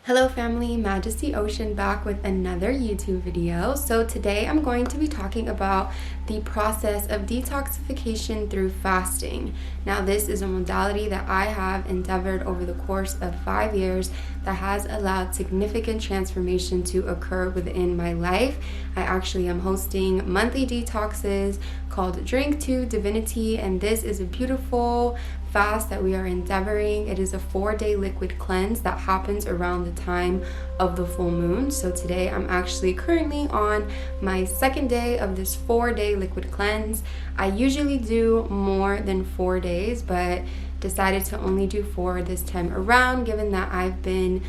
Hello family, Majesty Ocean back with another YouTube video. So today I'm going to be talking about the process of detoxification through fasting. Now this is a modality that I have endeavored over the course of 5 years that has allowed significant transformation to occur within my life. I actually am hosting monthly detoxes called Drink to Divinity, and this is a beautiful fast that we are endeavoring. It is a 4-day liquid cleanse that happens around the time of the full moon. So today I'm actually currently on my second day of this 4-day liquid cleanse. I usually do more than 4 days, but decided to only do 4 this time around, given that I've been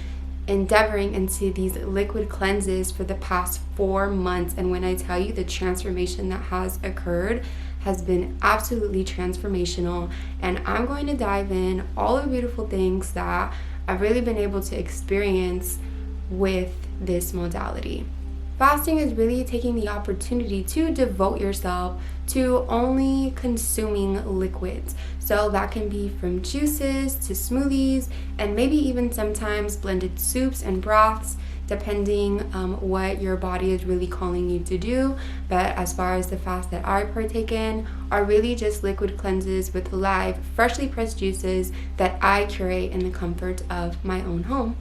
endeavoring into these liquid cleanses for the past 4 months. And when I tell you the transformation that has occurred has been absolutely transformational, and I'm going to dive in all the beautiful things that I've really been able to experience with this modality. Fasting is really taking the opportunity to devote yourself to only consuming liquids. So that can be from juices to smoothies, and maybe even sometimes blended soups and broths, depending what your body is really calling you to do. But as far as the fast that I partake in are really just liquid cleanses with live, freshly pressed juices that I curate in the comfort of my own home.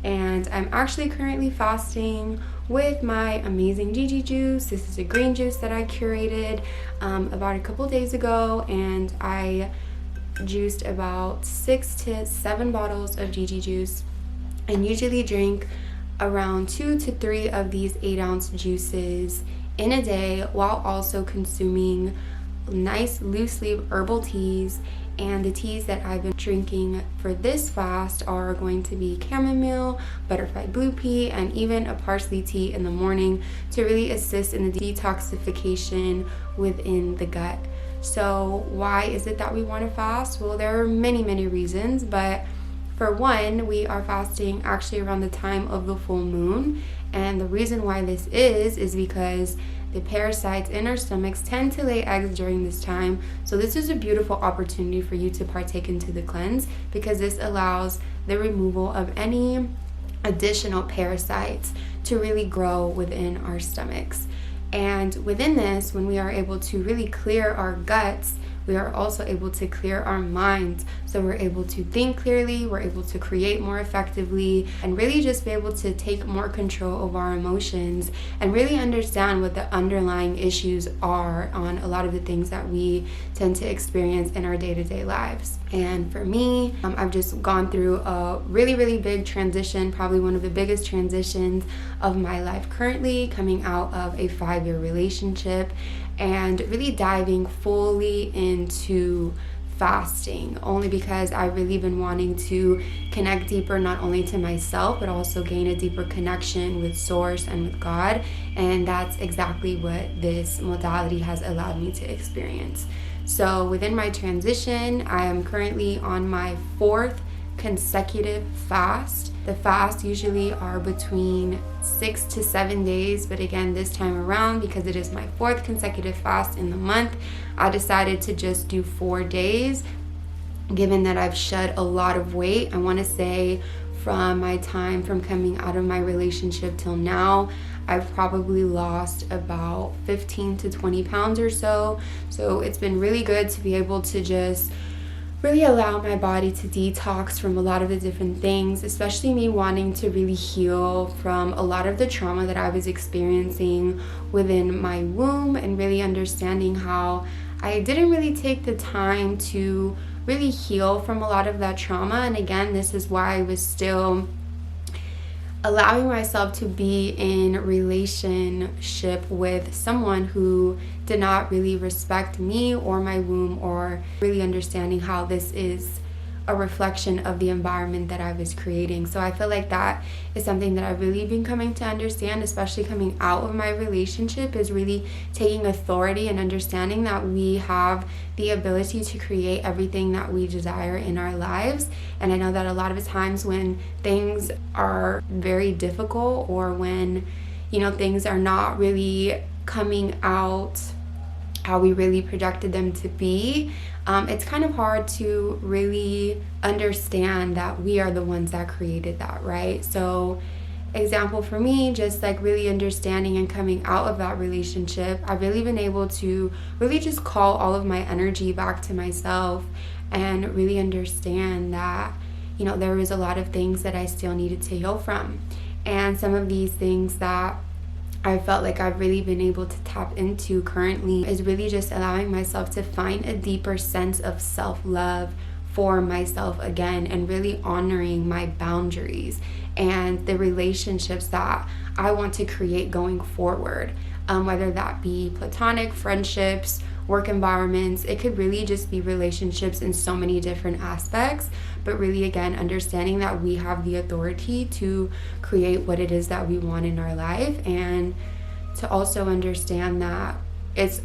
And I'm actually currently fasting with my amazing Gigi juice. This is a green juice that I curated about a couple days ago, and I juiced about 6 to 7 bottles of Gigi juice, and usually drink around 2 to 3 of these 8-ounce juices in a day, while also consuming nice loose leaf herbal teas. And the teas that I've been drinking for this fast are going to be chamomile, butterfly blue pea, and even a parsley tea in the morning to really assist in the detoxification within the gut. So why is it that we want to fast? Well, there are many reasons, but for one, we are fasting actually around the time of the full moon. And the reason why this is because the parasites in our stomachs tend to lay eggs during this time. So this is a beautiful opportunity for you to partake into the cleanse, because this allows the removal of any additional parasites to really grow within our stomachs. And within this, when we are able to really clear our guts, we are also able to clear our minds. So we're able to think clearly, we're able to create more effectively, and really just be able to take more control of our emotions and really understand what the underlying issues are on a lot of the things that we tend to experience in our day-to-day lives. And for me, I've just gone through a really big transition, probably one of the biggest transitions of my life currently, coming out of a 5-year relationship and really diving fully into fasting, only because I've really been wanting to connect deeper, not only to myself, but also gain a deeper connection with Source and with God. And that's exactly what this modality has allowed me to experience. So within my transition, I am currently on my 4th consecutive fast. The fasts usually are between 6 to 7 days, but again, this time around, because it is my 4th consecutive fast in the month, I decided to just do 4 days, given that I've shed a lot of weight. I want to say from my time from coming out of my relationship till now, I've probably lost about 15 to 20 pounds or so. So it's been really good to be able to just really allow my body to detox from a lot of the different things, especially me wanting to really heal from a lot of the trauma that I was experiencing within my womb, and really understanding how I didn't really take the time to really heal from a lot of that trauma. And again, this is why I was still allowing myself to be in relationship with someone who did not really respect me or my womb, or really understanding how this is a reflection of the environment that I was creating. So I feel like that is something that I've really been coming to understand, especially coming out of my relationship, is really taking authority and understanding that we have the ability to create everything that we desire in our lives. And I know that a lot of the times when things are very difficult, or when things are not really coming out how we really projected them to be, it's kind of hard to really understand that we are the ones that created that, right? So example for me, just like really understanding and coming out of that relationship, I've really been able to really just call all of my energy back to myself and really understand that, you know, there was a lot of things that I still needed to heal from. And some of these things that I felt like I've really been able to tap into currently is really just allowing myself to find a deeper sense of self-love for myself again, and really honoring my boundaries and the relationships that I want to create going forward, whether that be platonic friendships, work environments. It could really just be relationships in so many different aspects, but really again understanding that we have the authority to create what it is that we want in our life, and to also understand that it's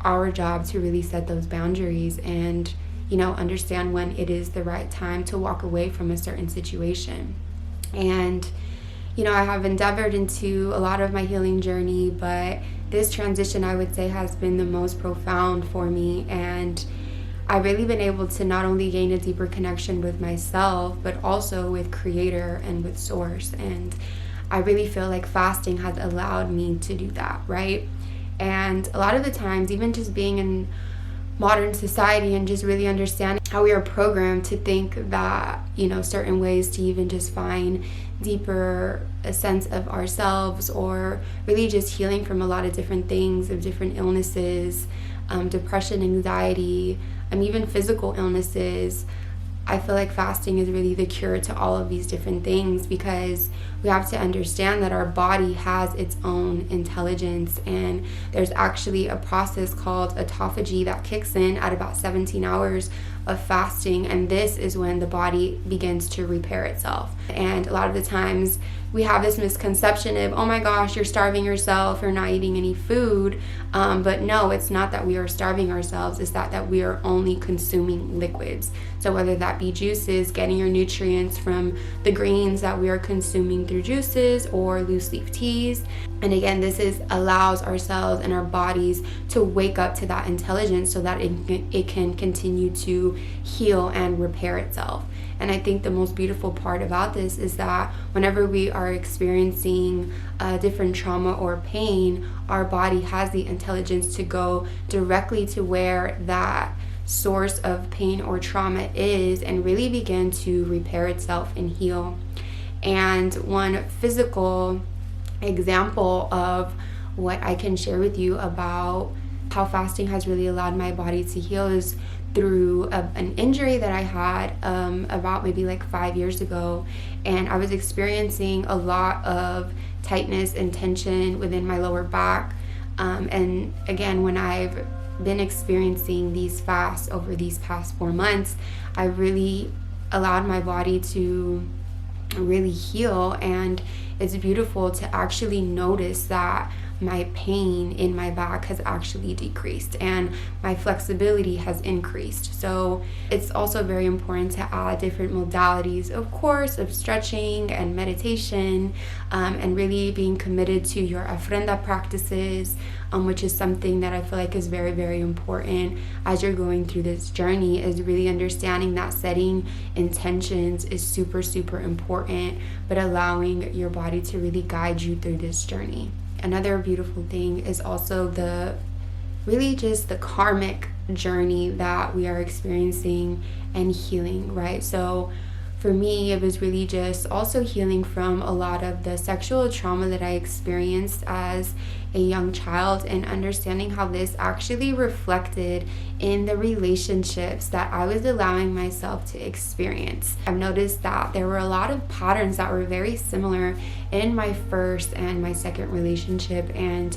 our job to really set those boundaries and, you know, understand when it is the right time to walk away from a certain situation. And, you know, I have endeavored into a lot of my healing journey, but this transition, I would say, has been the most profound for me. And I've really been able to not only gain a deeper connection with myself, but also with Creator and with Source. And I really feel like fasting has allowed me to do that, right? And a lot of the times, even just being in modern society and just really understanding how we are programmed to think that, you know, certain ways to even just find deeper a sense of ourselves, or really just healing from a lot of different things, of different illnesses, depression, anxiety, even physical illnesses. I feel like fasting is really the cure to all of these different things, because we have to understand that our body has its own intelligence, and there's actually a process called autophagy that kicks in at about 17 hours of fasting, and this is when the body begins to repair itself. And a lot of the times we have this misconception of, oh my gosh, you're starving yourself, you're not eating any food, but no, it's not that we are starving ourselves, it's that we are only consuming liquids. So whether that be juices, getting your nutrients from the greens that we are consuming through juices, or loose leaf teas. And again, this allows ourselves and our bodies to wake up to that intelligence so that it can continue to heal and repair itself. And I think the most beautiful part about this is that whenever we are experiencing different trauma or pain, our body has the intelligence to go directly to where that source of pain or trauma is, and really begin to repair itself and heal. And one physical example of what I can share with you about how fasting has really allowed my body to heal is through an injury that I had about maybe like 5 years ago. And I was experiencing a lot of tightness and tension within my lower back. And again, when I've been experiencing these fasts over these past 4 months, I really allowed my body to really heal. And it's beautiful to actually notice that my pain in my back has actually decreased and my flexibility has increased. So it's also very important to add different modalities, of course, of stretching and meditation, and really being committed to your ofrenda practices, which is something that I feel like is very, very important as you're going through this journey, is really understanding that setting intentions is super, super important, but allowing your body to really guide you through this journey. Another beautiful thing is also the karmic journey that we are experiencing and healing, right? So for me, it was really just also healing from a lot of the sexual trauma that I experienced as a young child, and understanding how this actually reflected in the relationships that I was allowing myself to experience. I've noticed that there were a lot of patterns that were very similar in my first and my second relationship, and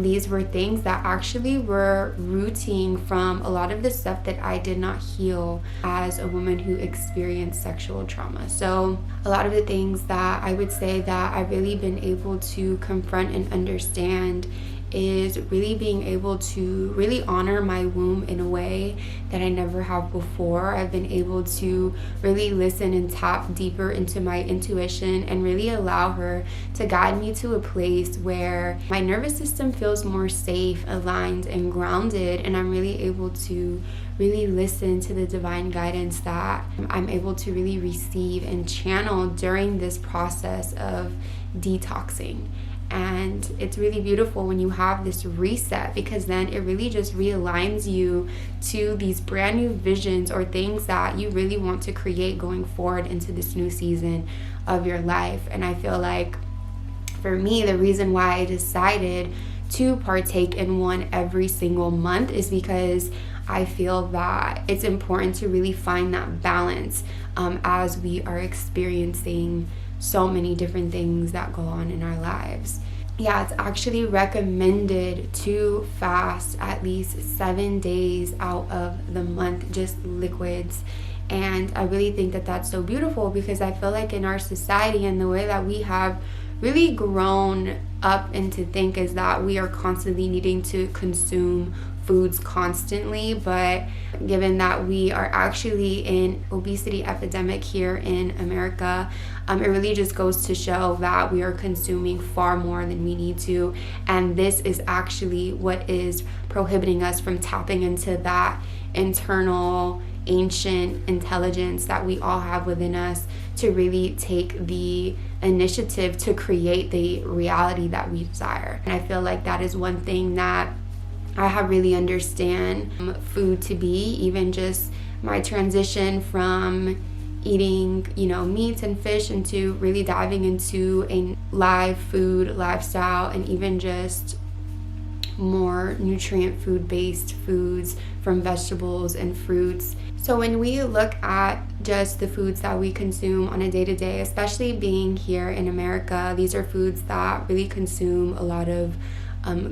these were things that actually were rooting from a lot of the stuff that I did not heal as a woman who experienced sexual trauma. So a lot of the things that I would say that I've really been able to confront and understand is really being able to really honor my womb in a way that I never have before. I've been able to really listen and tap deeper into my intuition and really allow her to guide me to a place where my nervous system feels more safe, aligned, and grounded, and I'm really able to really listen to the divine guidance that I'm able to really receive and channel during this process of detoxing. And it's really beautiful when you have this reset, because then it really just realigns you to these brand new visions or things that you really want to create going forward into this new season of your life. And I feel like for me, the reason why I decided to partake in one every single month is because I feel that it's important to really find that balance as we are experiencing so many different things that go on in our lives. Yeah, it's actually recommended to fast at least 7 days out of the month, just liquids. And I really think that that's so beautiful, because I feel like in our society and the way that we have really grown up into think is that we are constantly needing to consume foods constantly. But given that we are actually in obesity epidemic here in America, it really just goes to show that we are consuming far more than we need to, and this is actually what is prohibiting us from tapping into that internal ancient intelligence that we all have within us to really take the initiative to create the reality that we desire. And I feel like that is one thing that I have really understand food to be, even just my transition from eating, meats and fish into really diving into a live food lifestyle, and even just more nutrient food-based foods from vegetables and fruits. So when we look at just the foods that we consume on a day-to-day, especially being here in America, these are foods that really consume a lot of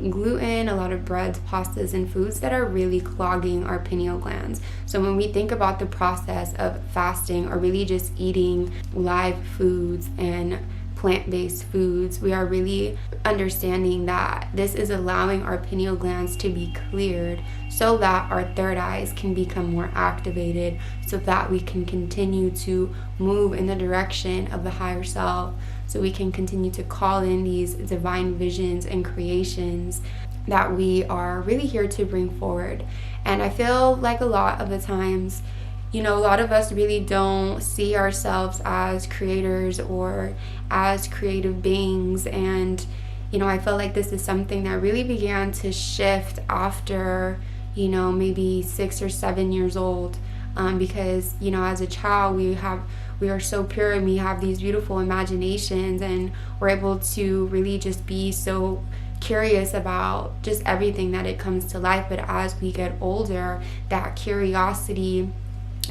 gluten, a lot of breads, pastas, and foods that are really clogging our pineal glands. So when we think about the process of fasting, or really just eating live foods and plant-based foods, we are really understanding that this is allowing our pineal glands to be cleared so that our third eyes can become more activated, so that we can continue to move in the direction of the higher self, so we can continue to call in these divine visions and creations that we are really here to bring forward. And I feel like a lot of the times, a lot of us really don't see ourselves as creators or as creative beings. And, I feel like this is something that really began to shift after, maybe 6 or 7 years old. Because, as a child, we are so pure, and we have these beautiful imaginations, and we're able to really just be so curious about just everything that it comes to life. But as we get older, that curiosity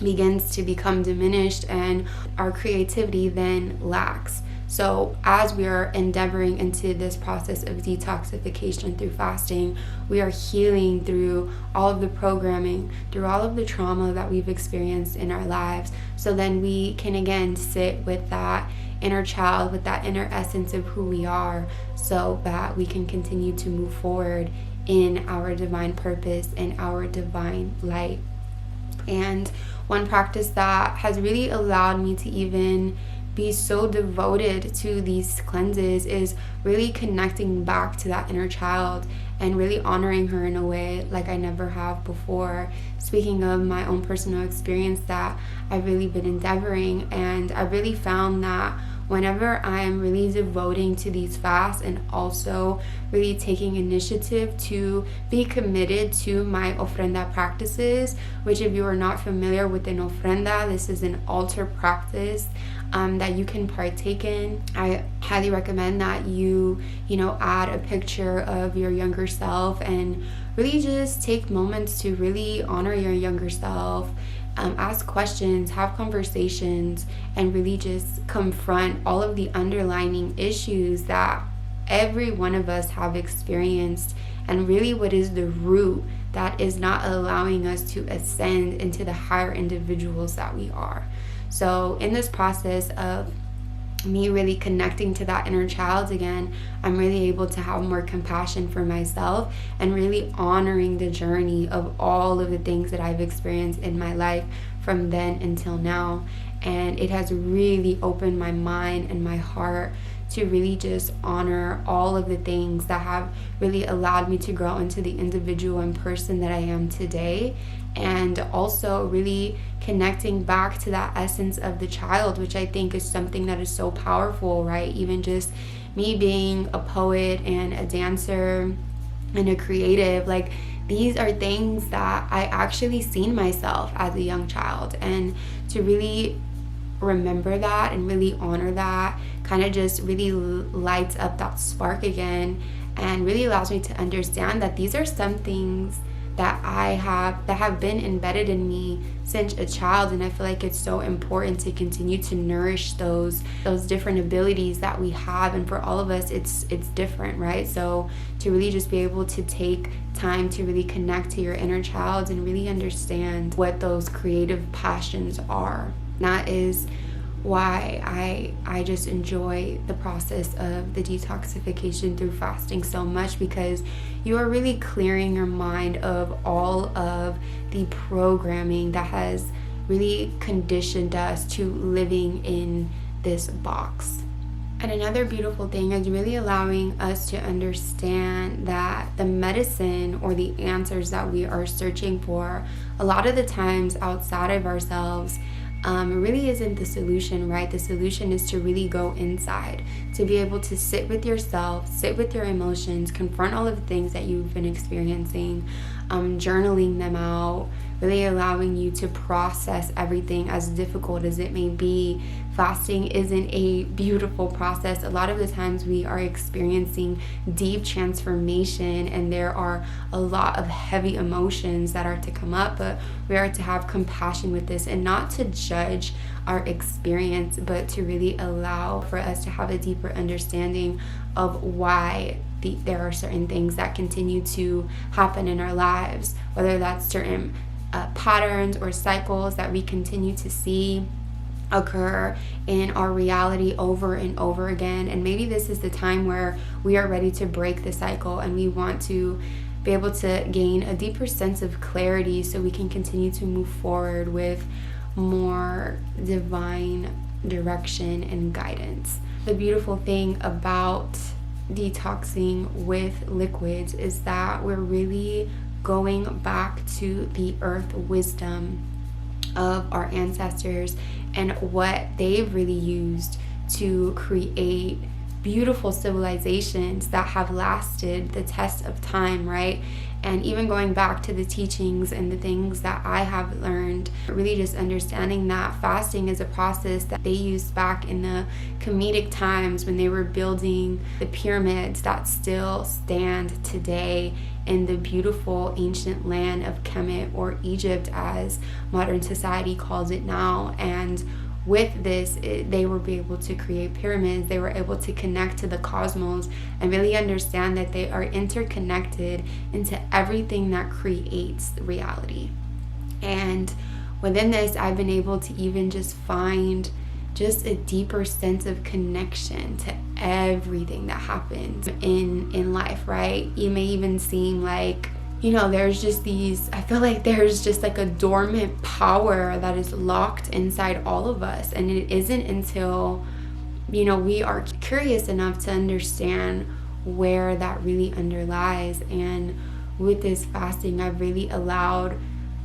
begins to become diminished, and our creativity then lacks. So as we are endeavoring into this process of detoxification through fasting, we are healing through all of the programming, through all of the trauma that we've experienced in our lives. So then we can again sit with that inner child, with that inner essence of who we are, so that we can continue to move forward in our divine purpose and our divine light. And one practice that has really allowed me to even be so devoted to these cleanses is really connecting back to that inner child and really honoring her in a way like I never have before. Speaking of my own personal experience that I've really been endeavoring, and I really found that whenever I'm really devoting to these fasts and also really taking initiative to be committed to my ofrenda practices, which if you are not familiar with an ofrenda, this is an altar practice that you can partake in. I highly recommend that you add a picture of your younger self and really just take moments to really honor your younger self. Ask questions, have conversations, and really just confront all of the underlying issues that every one of us have experienced, and really what is the root that is not allowing us to ascend into the higher individuals that we are. So in this process of me really connecting to that inner child again, I'm really able to have more compassion for myself and really honoring the journey of all of the things that I've experienced in my life from then until now. And it has really opened my mind and my heart to really just honor all of the things that have really allowed me to grow into the individual and person that I am today. And also really connecting back to that essence of the child, which I think is something that is so powerful, right? Even just me being a poet and a dancer and a creative, like these are things that I actually seen myself as a young child. And to really remember that and really honor that kind of just really lights up that spark again, and really allows me to understand that these are some things that have been embedded in me since a child. And I feel like it's so important to continue to nourish those different abilities that we have, and for all of us it's different, right? So to really just be able to take time to really connect to your inner child and really understand what those creative passions are. That is why I just enjoy the process of the detoxification through fasting so much, because you are really clearing your mind of all of the programming that has really conditioned us to living in this box. And another beautiful thing is really allowing us to understand that the medicine or the answers that we are searching for, a lot of the times outside of ourselves, really isn't the solution, right? The solution is to really go inside, to be able to sit with yourself, sit with your emotions, confront all of the things that you've been experiencing, journaling them out, really allowing you to process everything, as difficult as it may be. Fasting isn't a beautiful process. A lot of the times we are experiencing deep transformation, and there are a lot of heavy emotions that are to come up, but we are to have compassion with this and not to judge our experience, but to really allow for us to have a deeper understanding of why there are certain things that continue to happen in our lives, whether that's certain patterns or cycles that we continue to see occur in our reality over and over again. And maybe this is the time where we are ready to break the cycle, and we want to be able to gain a deeper sense of clarity so we can continue to move forward with more divine direction and guidance. The beautiful thing about detoxing with liquids is that we're really going back to the earth wisdom of our ancestors and what they've really used to create beautiful civilizations that have lasted the test of time, right? And even going back to the teachings and the things that I have learned, really just understanding that fasting is a process that they used back in the Kemetic times when they were building the pyramids that still stand today in the beautiful ancient land of Kemet, or Egypt as modern society calls it now. And with this, they were able to create pyramids. They were able to connect to the cosmos and really understand that they are interconnected into everything that creates reality. And within this, I've been able to even just find just a deeper sense of connection to everything that happens in life, right? You may even seem like, there's just I feel like there's just like a dormant power that is locked inside all of us. And it isn't until, we are curious enough to understand where that really underlies. And with this fasting, I've really allowed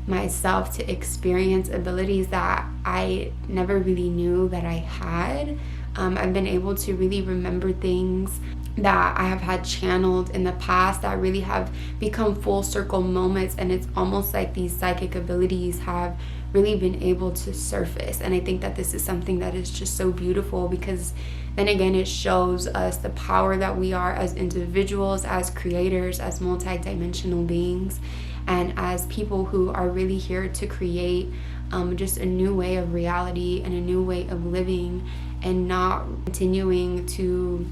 myself to experience abilities that I never really knew that I had. I've been able to really remember things that I have had channeled in the past that really have become full circle moments, and it's almost like these psychic abilities have really been able to surface. And I think that this is something that is just so beautiful, because then again, it shows us the power that we are as individuals, as creators, as multidimensional beings, and as people who are really here to create just a new way of reality and a new way of living, and not continuing to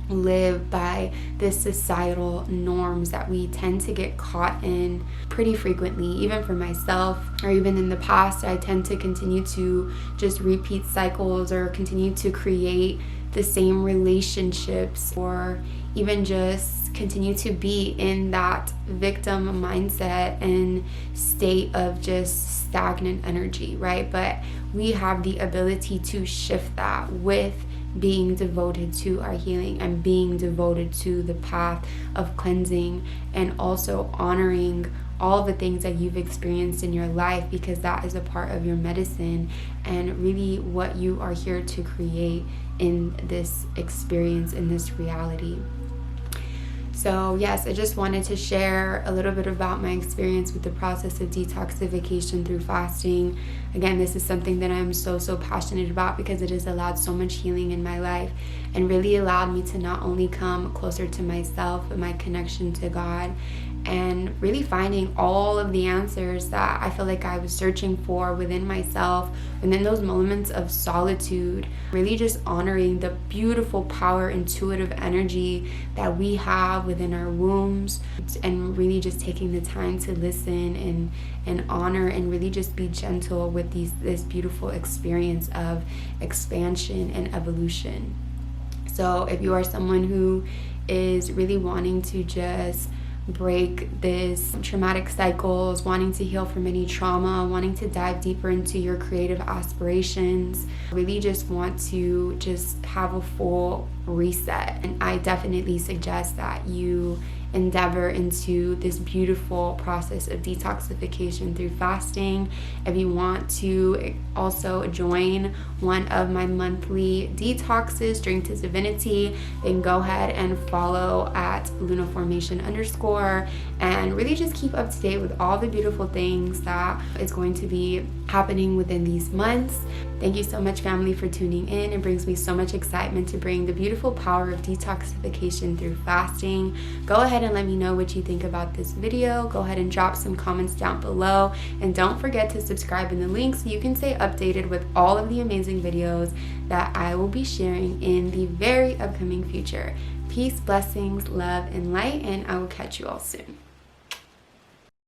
live by the societal norms that we tend to get caught in pretty frequently. Even for myself, or even in the past, I tend to continue to just repeat cycles or continue to create the same relationships, or even just continue to be in that victim mindset and state of just stagnant energy, right? But we have the ability to shift that with being devoted to our healing and being devoted to the path of cleansing, and also honoring all the things that you've experienced in your life, because that is a part of your medicine and really what you are here to create in this experience, in this reality. So yes, I just wanted to share a little bit about my experience with the process of detoxification through fasting. Again, this is something that I'm so passionate about, because it has allowed so much healing in my life and really allowed me to not only come closer to myself, but my connection to God, and really finding all of the answers that I feel like I was searching for within myself, and in those moments of solitude, really just honoring the beautiful power, intuitive energy that we have within our wombs, and really just taking the time to listen and honor and really just be gentle with this beautiful experience of expansion and evolution. So if you are someone who is really wanting to just break this traumatic cycles, wanting to heal from any trauma, wanting to dive deeper into your creative aspirations, really just want to just have a full reset, and I definitely suggest that you endeavor into this beautiful process of detoxification through fasting. If you want to also join one of my monthly detoxes, Drink to Divinity, then go ahead and follow at lunaformation_, and really just keep up to date with all the beautiful things that is going to be happening within these months. Thank you so much, family, for tuning in. It brings me so much excitement to bring the beautiful power of detoxification through fasting. Go ahead and let me know what you think about this video. Go ahead and drop some comments down below, and don't forget to subscribe in the link so you can stay updated with all of the amazing videos that I will be sharing in the very upcoming future. Peace, blessings, love, and light, and I will catch you all soon.